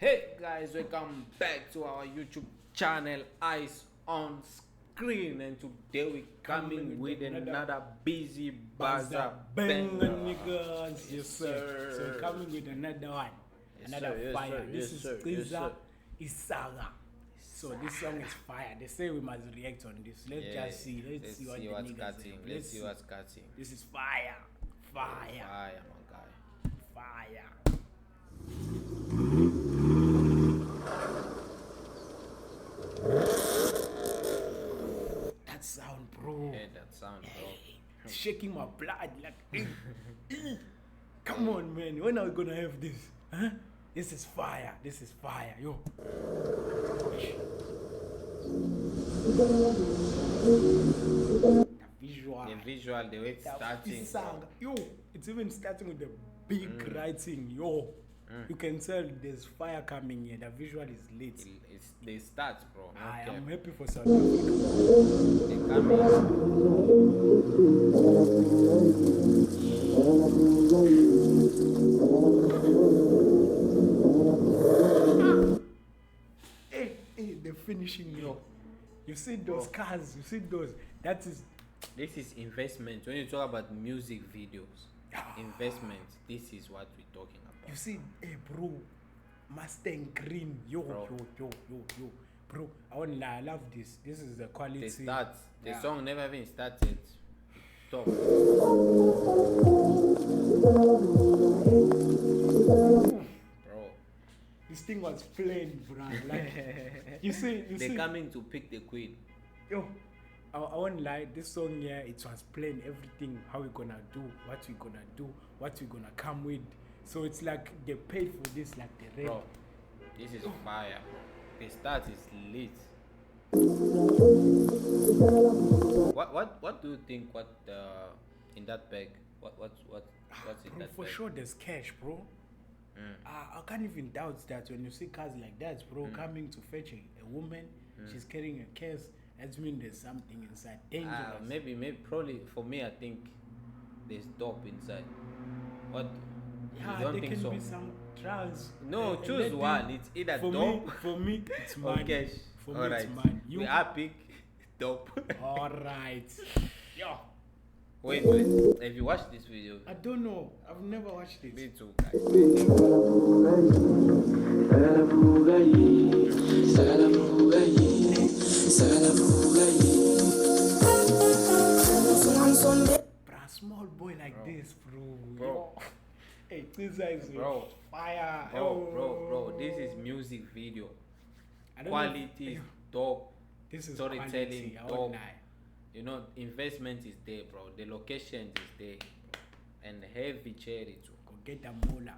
Hey guys, welcome back to our YouTube channel Eyes on Screen, and today we're coming with another busy buzzer banger, niggas. Yes sir. So we're coming with another one, another fire. This is CIZA, ISAKA. So this song is fire. They say we must react on this. Let's just see. Let's see what the niggas say. Let's see what's cutting. This is fire. Fire. Fire, my guy. Fire. That sound, bro. Yeah, that sound, bro. It's shaking my blood like. Come on, man. When are we gonna have this? Huh? This is fire. This is fire, yo. The visual, the way it's starting. Yo, it's even starting with the big writing, yo. You can tell there's fire coming here. The visual is lit. They start, bro. I am happy for South Africa. They come Hey, the finishing, yo. You see those cars? You see those? This is investment. When you talk about music videos, investment. This is what we're talking about. You see, hey, bro, Mustang Green, yo, bro. Bro, I love this. This is the quality. The song never even started. Top. Bro, this thing was plain, bro. Like, you see, they're coming to pick the queen. Yo, I won't lie. This song here, it was plain. Everything, how we gonna do, what we gonna come with. So it's like they paid for this, like the rent. Bro, this is fire. The start is lit. What do you think? What in that bag? What's in that for bag? sure, there's cash, bro. I can't even doubt that when you see cars like that, bro, coming to fetch a woman, she's carrying a case. That means there's something inside. Dangerous. Maybe, probably for me, I think there's dope inside. What? Yeah, you don't there think can so? be some drugs. No, choose one. It's either dope. For me, it's mine. Okay. For me, it's mine. We are pick dope. All right. Yo. Wait. Have you watched this video? I don't know. I've never watched it. Me too, guys. Small boy like this, bro. Hey, CIZA is fire. Bro, this is music video. Quality is dope. This is storytelling dope. You know, investment is there, bro. The location is there, bro. And heavy cherry too. Go get the mola.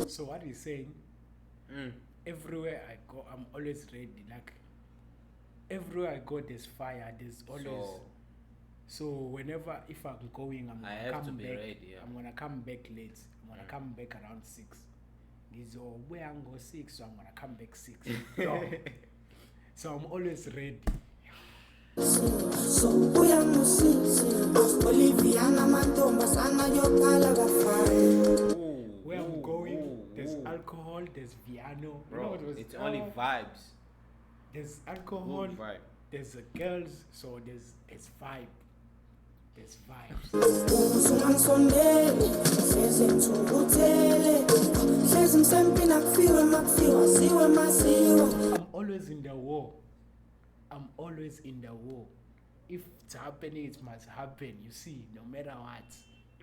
So what he's saying? Everywhere I go, I'm always ready. Like everywhere I go, there's fire. There's always. So whenever, if I'm going, I'm gonna come back. Ready, I'm gonna come back late. I'm gonna come back around 6. He's where I'm going 6, so I'm gonna come back 6. So I'm always ready. Where I'm going, there's alcohol, there's piano. Bro, it's only vibes. There's alcohol, there's girls, so there's vibe. There's vibes. I'm always in the war. If it's happening, it must happen. You see, no matter what.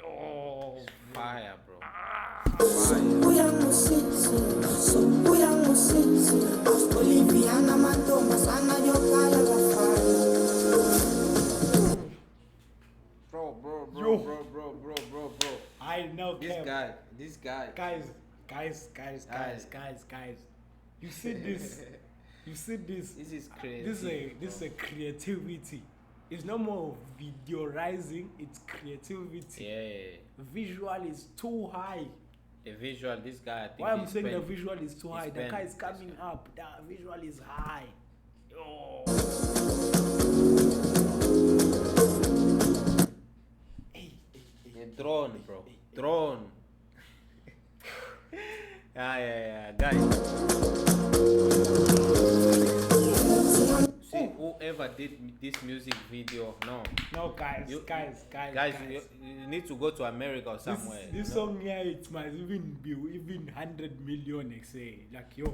Oh, fire, bro. Bro. I know this guy. Guys. You see this? This is crazy. This is a creativity. It's no more videoizing, it's creativity. Yeah. Visual is too high. The visual, this guy, I think. Why I'm saying the visual is too high? The car is coming up. The visual is high. Oh. Throne, bro. Throne. Yeah, guys. See, whoever did this music video, No, guys, guys. you need to go to America or somewhere. This song here, it might even be 100 million, I say. Like, yo.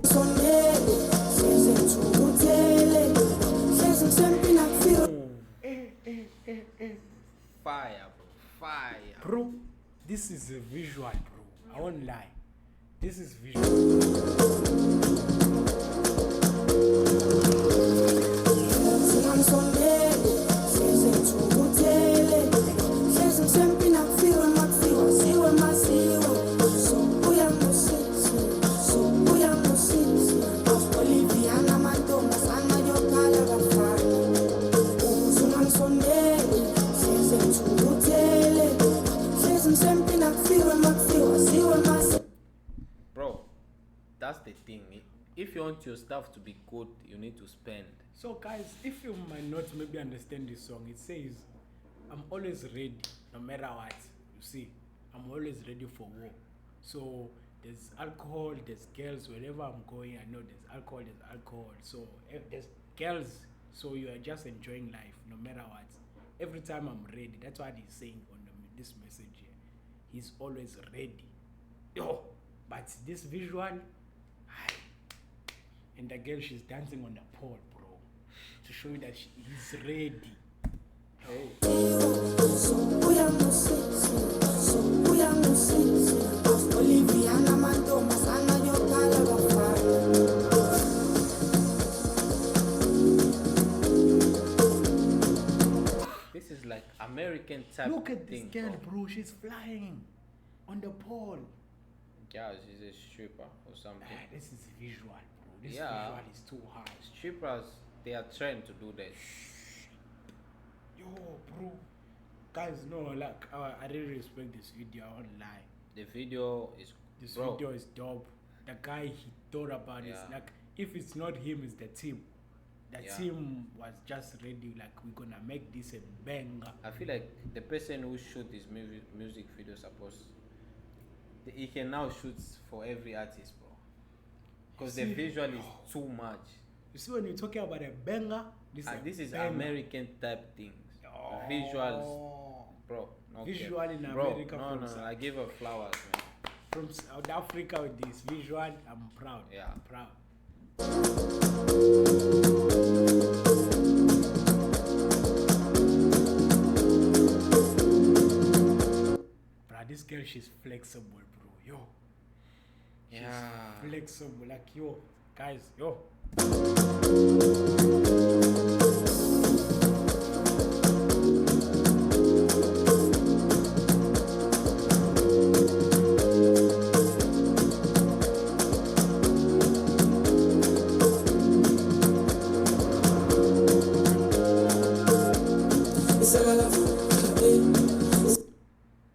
Fire, bro. Fire. Bro, this is a visual, bro. I won't lie. This is visual. Bro, that's the thing. If you want your stuff to be good, you need to spend. So guys, if you might not maybe understand this song, it says, I'm always ready, no matter what. You see, I'm always ready for war. So there's alcohol, there's girls, wherever I'm going, I know there's alcohol. So if there's girls, so you are just enjoying life, no matter what. Every time I'm ready, that's what he's saying on this message here. He's always ready. Yo, but this visual, and the girl, she's dancing on the pole, bro, to show you that he's ready. This is like American type. Look at this thing, girl, bro. She's flying on the pole. Yeah, she's a stripper or something. This is visual, bro. This Yeah. visual is too high. Strippers, they are trained to do that. Yo, bro. Guys, no, like, I really respect this video. I won't lie. The video is This bro, video is dope. The guy, he thought about it. Yeah. Like, if it's not him, it's the team. The Yeah. team was just ready. Like, we're gonna make this a banger. I feel like the person who shoot this music video he can now shoot for every artist, bro. Because the See? visual is too much. You see, when you're talking about a banger, This is banger. American type things. Oh. Visuals, bro. Okay. Visual in Bro, America no, from no, South- I give her flowers, man. From South Africa with this visual, I'm proud. Yeah. I'm proud. Bruh, this girl, she's flexible, bro. Yo. She's Yeah. flexible. Like, yo. Guys, yo.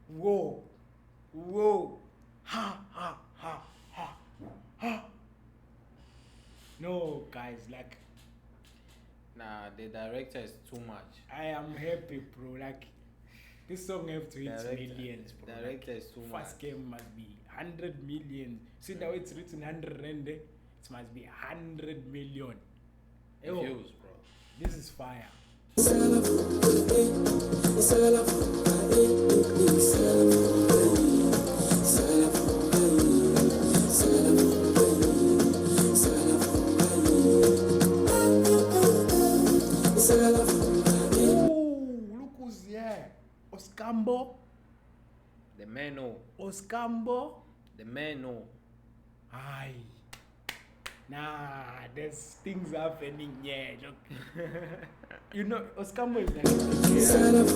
Whoa. Whoa. Ha, ha, ha, ha, ha. No, guys, like, Nah, the director is too much. I am happy, bro. Like, this song have to hit Director- millions, bro. director is too First much. game must be 100 million. See the way it's written 100 rand, it must be 100 million. Yo, Views, bro. this is fire. Ooh, look who's here. Oskambo. The menu. Oskambo. The menu. Aye. Nah, there's things happening here. Look. You know, Oskambo is like.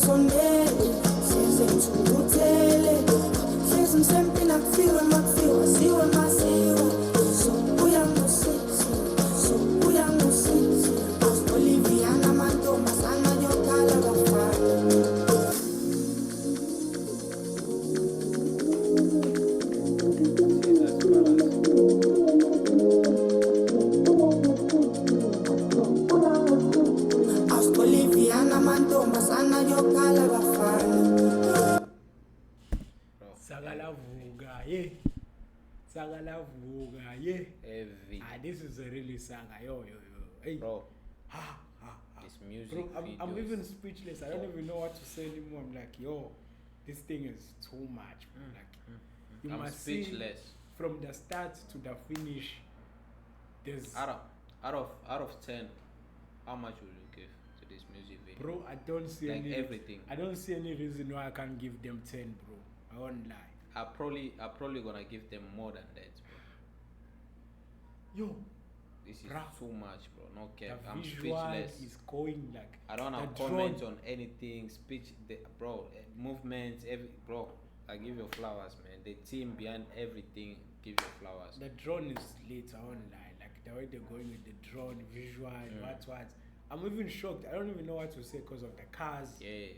Sondele, size ngithukuthele intombazana yokhala bafana. Sakalavuka, yeah. Sakalavuka, yeah. Heavy. This is a really saga, yo. Hey. Bro. Ha. This music Bro, I'm videos. even speechless. I don't even know what to say anymore. I'm like, yo, this thing is too much. Bro. Like, you I'm must speechless. see from the start to the finish. There's Out of 10, how much will you give to this music video? bro, I don't see like any everything. I don't see any reason why I can't give them 10, bro. I won't lie. I probably gonna give them more than that, bro. Yo, This is bruh, too much, bro. No cap. the I'm visual speechless. is going like I don't have the comments drone- on anything. Bro, movements, bro. I give you flowers, man. The team behind everything give you flowers. The drone is lit, I won't lie. Like the way they're going with the drone, visual, what. I'm even shocked. I don't even know what to say because of the cars. Yeah,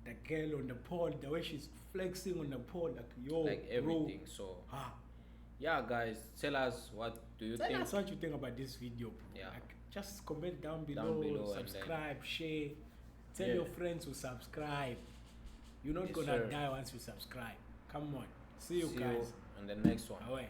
The girl on the pole, the way she's flexing on the pole, like yo, like everything. bro. So Ah, yeah, guys, tell us what do you tell think. us what you think about this video, bro. Yeah. Like, just comment down below, below and subscribe, share, tell Yeah. your friends to subscribe. You're not Yes, gonna sir. die once you subscribe. Come on, see you See guys. you on the next one. Away.